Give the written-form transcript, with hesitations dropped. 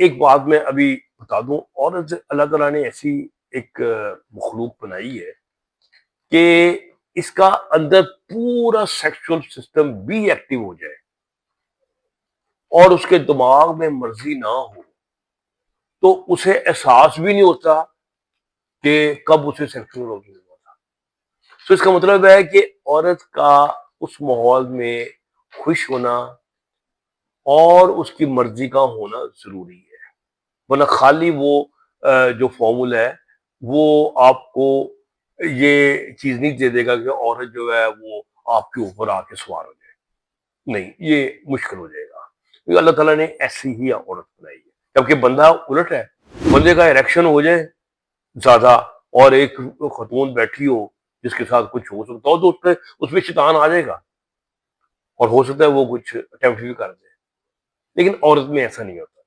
एक बात मैं अभी बता दूं, औरत अल्लाह ताला ने ऐसी एक मखलूक बनाई है कि इसका अंदर पूरा सेक्सुअल सिस्टम भी एक्टिव हो जाए और उसके दिमाग में मर्जी ना हो तो उसे एहसास भी नहीं होता कि कब उसे सेक्सुअल ऑर्गेजम हुआ था। तो इसका मतलब है कि औरत का उस माहौल में खुश होना और उसकी मर्जी का होना जरूरी है, वरना खाली वो जो फॉर्मूला है वो आपको ये चीज नहीं दे देगा कि औरत जो है वो आपके ऊपर आके सवार हो जाए। नहीं, ये मुश्किल हो जाएगा, क्योंकि अल्लाह ताला ने ऐसी ही औरत बनाई है। जबकि बंदा उलट है, बंदे का इरेक्शन हो जाए ज्यादा और एक खतून बैठी हो जिसके साथ कुछ हो सकता हो तो उसमें उसमें शैतान आ जाएगा और हो सकता है वो कुछ अटेम्प्ट भी कर दे, लेकिन औरत में ऐसा नहीं होता।